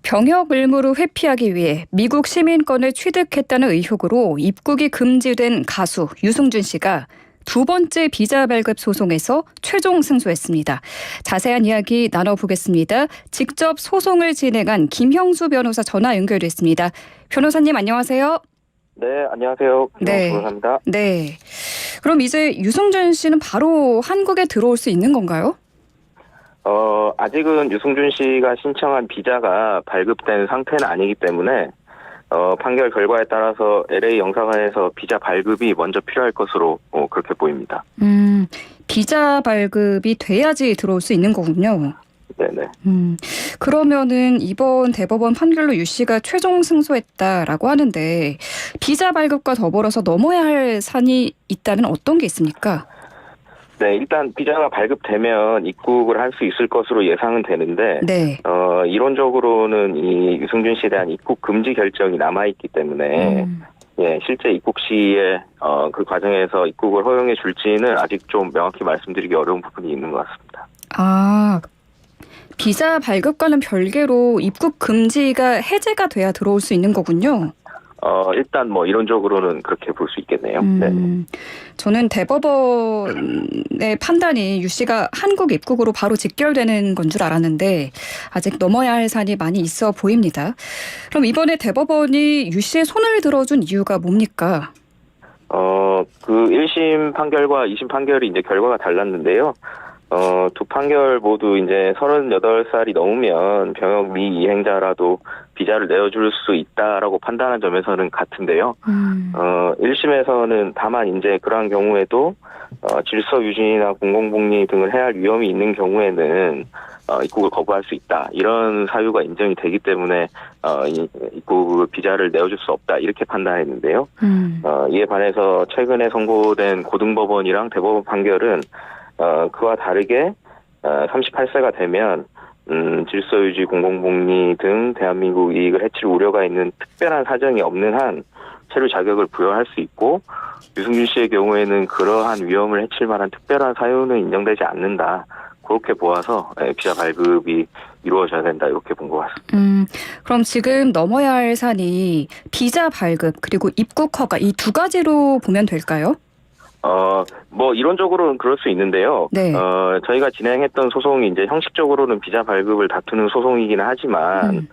병역 의무를 회피하기 위해 미국 시민권을 취득했다는 의혹으로 입국이 금지된 가수 유승준 씨가 두 번째 비자 발급 소송에서 최종 승소했습니다. 자세한 이야기 나눠보겠습니다. 직접 소송을 진행한 김형수 변호사 전화 연결됐습니다. 변호사님 안녕하세요. 네, 안녕하세요. 네. 변호사입니다. 네. 그럼 이제 유승준 씨는 바로 한국에 들어올 수 있는 건가요? 아직은 유승준 씨가 신청한 비자가 발급된 상태는 아니기 때문에 판결 결과에 따라서 LA 영사관에서 비자 발급이 먼저 필요할 것으로 그렇게 보입니다. 비자 발급이 돼야지 들어올 수 있는 거군요. 네네. 그러면은 이번 대법원 판결로 유 씨가 최종 승소했다라고 하는데 비자 발급과 더불어서 넘어야 할 산이 있다면 어떤 게 있습니까? 네, 일단 비자가 발급되면 입국을 할 수 있을 것으로 예상은 되는데, 네. 이론적으로는 이 유승준 씨에 대한 입국 금지 결정이 남아있기 때문에, 예, 실제 입국 시에, 그 과정에서 입국을 허용해 줄지는 아직 좀 명확히 말씀드리기 어려운 부분이 있는 것 같습니다. 아, 비자 발급과는 별개로 입국 금지가 해제가 돼야 들어올 수 있는 거군요. 일단 이론적으로는 그렇게 볼 수 있겠네요. 네. 저는 대법원의 판단이 유 씨가 한국 입국으로 바로 직결되는 건 줄 알았는데 아직 넘어야 할 산이 많이 있어 보입니다. 그럼 이번에 대법원이 유 씨의 손을 들어준 이유가 뭡니까? 그 1심 판결과 2심 판결이 이제 결과가 달랐는데요. 두 판결 모두 이제 38살이 넘으면 병역 미이행자라도 비자를 내어줄 수 있다라고 판단한 점에서는 같은데요. 1심에서는 다만 이제 그러한 경우에도 질서 유지나 공공복리 등을 해야 할 위험이 있는 경우에는 입국을 거부할 수 있다. 이런 사유가 인정이 되기 때문에 입국 비자를 내어줄 수 없다. 이렇게 판단했는데요. 이에 반해서 최근에 선고된 고등법원이랑 대법원 판결은 그와 다르게 38세가 되면 질서유지, 공공복리 등 대한민국 이익을 해칠 우려가 있는 특별한 사정이 없는 한 체류 자격을 부여할 수 있고 유승준 씨의 경우에는 그러한 위험을 해칠 만한 특별한 사유는 인정되지 않는다. 그렇게 보아서 비자 발급이 이루어져야 된다. 이렇게 본 것 같습니다. 그럼 지금 넘어야 할 산이 비자 발급 그리고 입국 허가 이 두 가지로 보면 될까요? 이론적으로는 그럴 수 있는데요. 네. 저희가 진행했던 소송이 이제 형식적으로는 비자 발급을 다투는 소송이긴 하지만,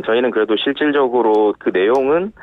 저희는 그래도 실질적으로 그 내용은,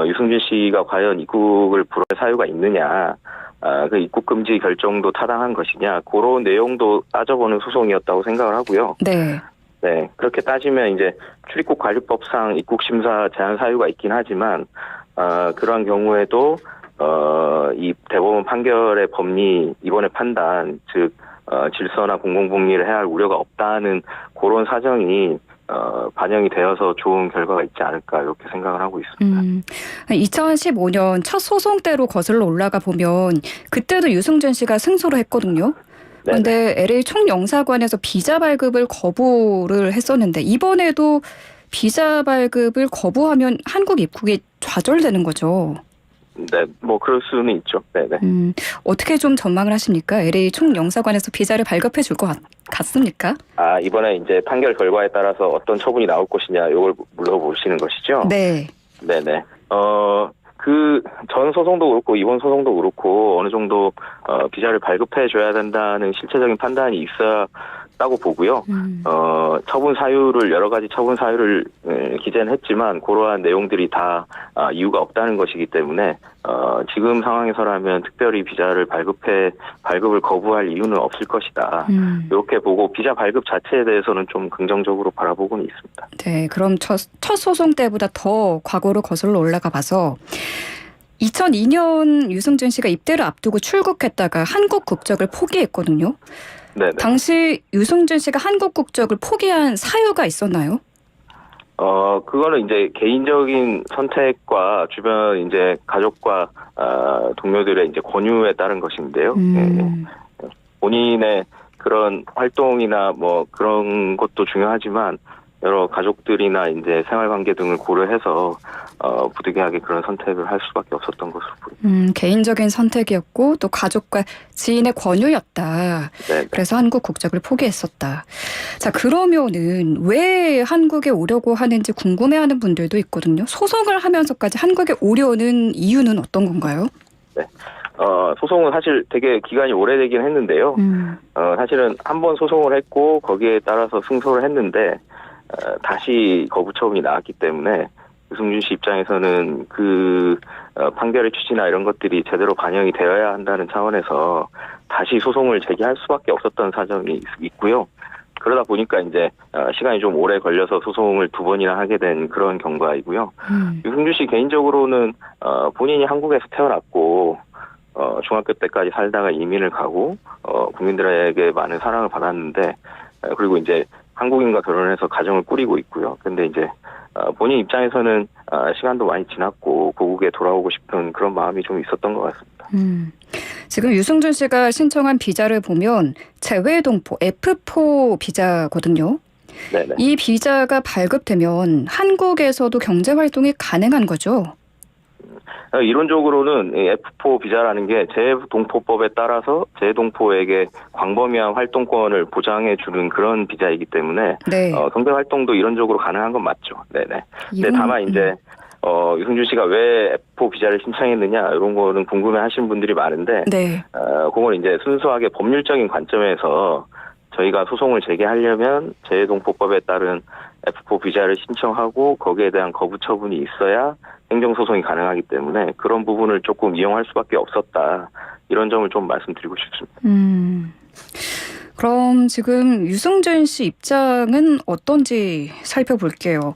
유승준 씨가 과연 입국을 불허할 사유가 있느냐, 그 입국 금지 결정도 타당한 것이냐, 그런 내용도 따져보는 소송이었다고 생각을 하고요. 네. 네. 그렇게 따지면 이제 출입국 관리법상 입국 심사 제한 사유가 있긴 하지만, 그러한 경우에도 이 대법원 판결의 법리 이번에 판단 즉 질서나 공공복리를 해야 할 우려가 없다는 그런 사정이 반영이 되어서 좋은 결과가 있지 않을까 이렇게 생각을 하고 있습니다. 2015년 첫 소송 때로 거슬러 올라가 보면 그때도 유승준 씨가 승소를 했거든요. 그런데 LA 총영사관에서 비자 발급을 거부를 했었는데 이번에도 비자 발급을 거부하면 한국 입국이 좌절되는 거죠. 네, 그럴 수는 있죠. 네네. 어떻게 좀 전망을 하십니까? LA 총영사관에서 비자를 발급해 줄 것 같습니까? 이번에 이제 판결 결과에 따라서 어떤 처분이 나올 것이냐, 이걸 물어보시는 것이죠? 네. 네네. 그 전 소송도 그렇고 이번 소송도 그렇고 어느 정도 비자를 발급해 줘야 된다는 실체적인 판단이 있었다고 보고요. 처분 사유를 여러 가지 처분 사유를 기재는 했지만 그러한 내용들이 다 이유가 없다는 것이기 때문에 지금 상황에서라면 특별히 비자를 발급을 거부할 이유는 없을 것이다. 이렇게 보고 비자 발급 자체에 대해서는 좀 긍정적으로 바라보고는 있습니다. 네, 그럼 첫 소송 때보다 더 과거로 거슬러 올라가 봐서 2002년 유승준 씨가 입대를 앞두고 출국했다가 한국 국적을 포기했거든요. 네네. 당시 유승준 씨가 한국 국적을 포기한 사유가 있었나요? 그거는 이제 개인적인 선택과 주변 이제 가족과 동료들의 이제 권유에 따른 것인데요. 본인의 그런 활동이나 그런 것도 중요하지만 여러 가족들이나 이제 생활관계 등을 고려해서 부득이하게 그런 선택을 할 수밖에 없었던 것으로 보입니다. 개인적인 선택이었고 또 가족과 지인의 권유였다. 네. 그래서 한국 국적을 포기했었다. 자, 그러면은 왜 한국에 오려고 하는지 궁금해하는 분들도 있거든요. 소송을 하면서까지 한국에 오려는 이유는 어떤 건가요? 네. 소송은 사실 되게 기간이 오래되긴 했는데요. 사실은 한 번 소송을 했고 거기에 따라서 승소를 했는데 다시 거부 처분이 나왔기 때문에 유승준 씨 입장에서는 그 판결의 취지나 이런 것들이 제대로 반영이 되어야 한다는 차원에서 다시 소송을 제기할 수밖에 없었던 사정이 있고요. 그러다 보니까 이제 시간이 좀 오래 걸려서 소송을 2번이나 하게 된 그런 경과이고요. 유승준 씨 개인적으로는 본인이 한국에서 태어났고 중학교 때까지 살다가 이민을 가고 국민들에게 많은 사랑을 받았는데 그리고 이제 한국인과 결혼해서 가정을 꾸리고 있고요. 근데 이제 본인 입장에서는 시간도 많이 지났고 고국에 돌아오고 싶은 그런 마음이 좀 있었던 것 같습니다. 지금 유승준 씨가 신청한 비자를 보면 재외동포 F4 비자거든요. 네네. 이 비자가 발급되면 한국에서도 경제활동이 가능한 거죠? 이론적으로는 F4 비자라는 게 재동포법에 따라서 재동포에게 광범위한 활동권을 보장해 주는 그런 비자이기 때문에 네. 경제 활동도 이론적으로 가능한 건 맞죠. 네네. 근데 다만 이제 유승준 씨가 왜 F4 비자를 신청했느냐 이런 거는 궁금해하시는 분들이 많은데, 네. 그건 이제 순수하게 법률적인 관점에서 저희가 소송을 제기하려면 재동포법에 따른 F4 비자를 신청하고 거기에 대한 거부 처분이 있어야 행정소송이 가능하기 때문에 그런 부분을 조금 이용할 수밖에 없었다. 이런 점을 좀 말씀드리고 싶습니다. 그럼 지금 유승준 씨 입장은 어떤지 살펴볼게요.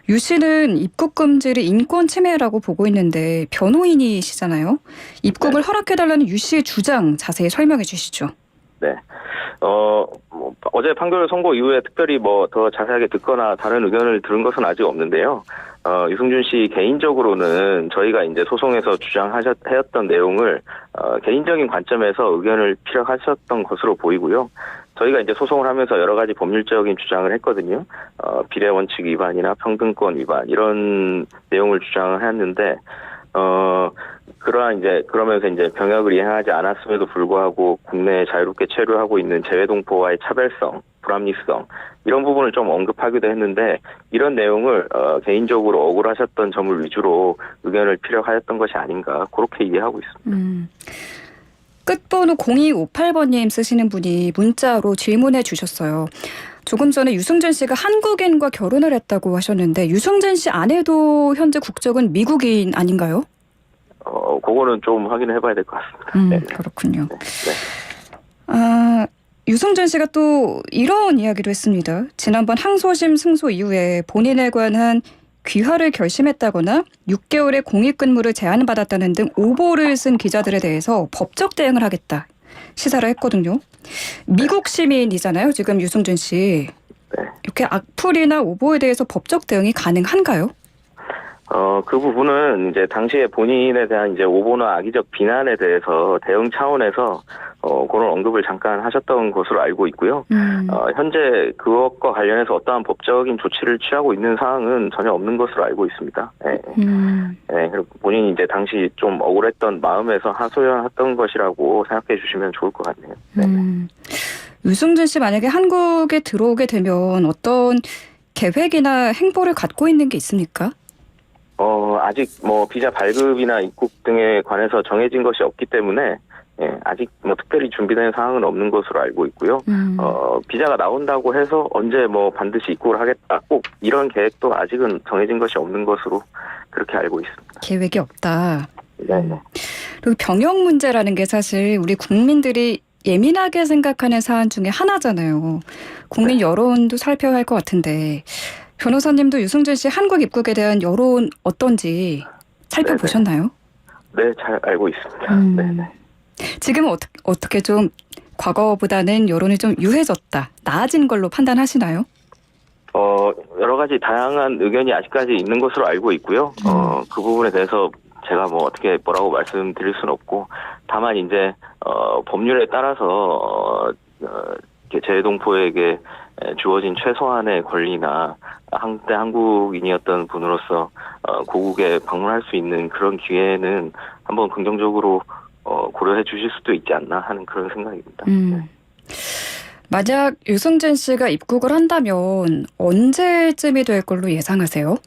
유 씨는 입국 금지를 인권 침해라고 보고 있는데 변호인이시잖아요. 입국을 허락해달라는 유 씨의 주장 자세히 설명해 주시죠. 네. 어제 판결 선고 이후에 특별히 뭐 더 자세하게 듣거나 다른 의견을 들은 것은 아직 없는데요. 유승준 씨 개인적으로는 저희가 이제 소송에서 주장하셨던 내용을 개인적인 관점에서 의견을 피력하셨던 것으로 보이고요. 저희가 이제 소송을 하면서 여러 가지 법률적인 주장을 했거든요. 비례 원칙 위반이나 평등권 위반 이런 내용을 주장을 했는데 그러면서 이제 병역을 이행하지 않았음에도 불구하고 국내에 자유롭게 체류하고 있는 재외동포와의 차별성, 불합리성 이런 부분을 좀 언급하기도 했는데 이런 내용을 개인적으로 억울하셨던 점을 위주로 의견을 피력하였던 것이 아닌가 그렇게 이해하고 있습니다. 끝번호 0258번님 쓰시는 분이 문자로 질문해 주셨어요. 조금 전에 유승준 씨가 한국인과 결혼을 했다고 하셨는데 유승준 씨 아내도 현재 국적은 미국인 아닌가요? 그거는 좀 확인을 해봐야 될 것 같습니다. 그렇군요. 네. 유승준 씨가 또 이런 이야기도 했습니다. 지난번 항소심 승소 이후에 본인에 관한 귀화를 결심했다거나 6개월의 공익근무를 제안받았다는 등 오보를 쓴 기자들에 대해서 법적 대응을 하겠다 시사를 했거든요. 미국 시민이잖아요, 지금 유승준 씨. 네. 이렇게 악플이나 오보에 대해서 법적 대응이 가능한가요? 그 부분은 이제 당시에 본인에 대한 이제 오보나 악의적 비난에 대해서 대응 차원에서 그런 언급을 잠깐 하셨던 것으로 알고 있고요. 현재 그것과 관련해서 어떠한 법적인 조치를 취하고 있는 사항은 전혀 없는 것으로 알고 있습니다. 네. 네, 그리고 본인이 이제 당시 좀 억울했던 마음에서 하소연했던 것이라고 생각해 주시면 좋을 것 같네요. 네. 유승준 씨 만약에 한국에 들어오게 되면 어떤 계획이나 행보를 갖고 있는 게 있습니까? 아직 뭐 비자 발급이나 입국 등에 관해서 정해진 것이 없기 때문에 아직 뭐 특별히 준비된 사항은 없는 것으로 알고 있고요. 비자가 나온다고 해서 언제 뭐 반드시 입국을 하겠다 꼭 이런 계획도 아직은 정해진 것이 없는 것으로 그렇게 알고 있습니다. 계획이 없다. 네. 그리고 병역 문제라는 게 사실 우리 국민들이 예민하게 생각하는 사안 중에 하나잖아요. 국민 여론도 살펴야 할 것 같은데 변호사님도 유승준 씨 한국 입국에 대한 여론 어떤지 살펴보셨나요? 네, 잘 알고 있습니다. 네네. 지금은 어떻게 좀 과거보다는 여론이 좀 유해졌다, 나아진 걸로 판단하시나요? 여러 가지 다양한 의견이 아직까지 있는 것으로 알고 있고요. 그 부분에 대해서 제가 뭐 어떻게 뭐라고 말씀드릴 수는 없고, 다만 이제 법률에 따라서 재외동포에게 주어진 최소한의 권리나 한때 한국인이었던 분으로서 고국에 방문할 수 있는 그런 기회는 한번 긍정적으로 고려해 주실 수도 있지 않나 하는 그런 생각입니다. 네. 만약 유승준 씨가 입국을 한다면 언제쯤이 될 걸로 예상하세요?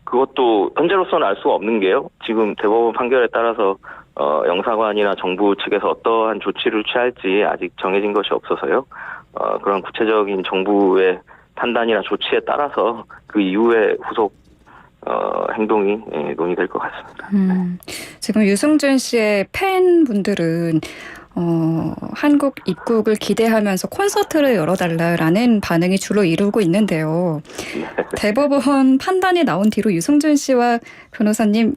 그것도 현재로서는 알 수가 없는 게요. 지금 대법원 판결에 따라서 영사관이나 정부 측에서 어떠한 조치를 취할지 아직 정해진 것이 없어서요. 그런 구체적인 정부의 판단이나 조치에 따라서 그 이후에 후속 행동이 논의될 것 같습니다. 지금 유승준 씨의 팬분들은 한국 입국을 기대하면서 콘서트를 열어달라라는 반응이 주로 이루고 있는데요. 대법원 판단이 나온 뒤로 유승준 씨와 변호사님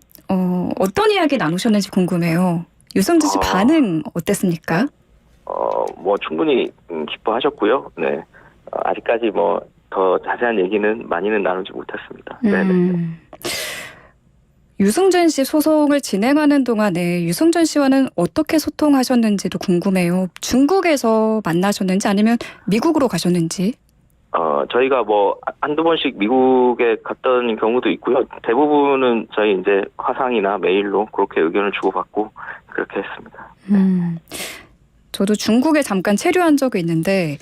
어떤 이야기 나누셨는지 궁금해요. 유승준 씨 반응 어땠습니까? 충분히 기뻐하셨고요. 네. 아직까지 더 자세한 얘기는 많이는 나누지 못했습니다. 네네. 유승준 씨 소송을 진행하는 동안에 유승준 씨와는 어떻게 소통하셨는지도 궁금해요. 중국에서 만나셨는지 아니면 미국으로 가셨는지. 저희가 한두 번씩 미국에 갔던 경우도 있고요. 대부분은 저희 이제 화상이나 메일로 그렇게 의견을 주고받고 그렇게 했습니다. 저도 중국에 잠깐 체류한 적이 있는데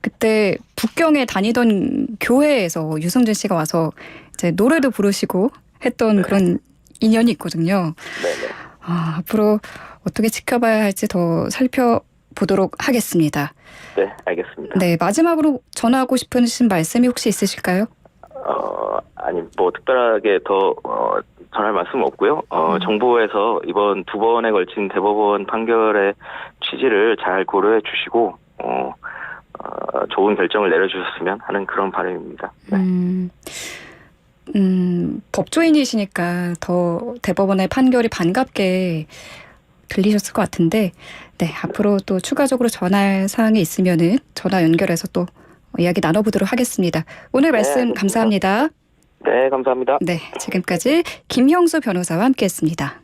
그때 북경에 다니던 교회에서 유승준 씨가 와서 이제 노래도 부르시고 했던 그런 인연이 있거든요. 네네. 앞으로 어떻게 지켜봐야 할지 더 살펴보도록 하겠습니다. 네, 알겠습니다. 네, 마지막으로 전하고 싶으신 말씀이 혹시 있으실까요? 아니, 특별하게 더 전할 말씀은 없고요. 정부에서 이번 2번에 걸친 대법원 판결의 취지를 잘 고려해 주시고 좋은 결정을 내려주셨으면 하는 그런 바람입니다. 네. 법조인이시니까 더 대법원의 판결이 반갑게 들리셨을 것 같은데, 네, 앞으로 또 추가적으로 전할 사항이 있으면은 전화 연결해서 또 이야기 나눠보도록 하겠습니다. 오늘 말씀 감사합니다. 네, 감사합니다. 네, 지금까지 김형수 변호사와 함께했습니다.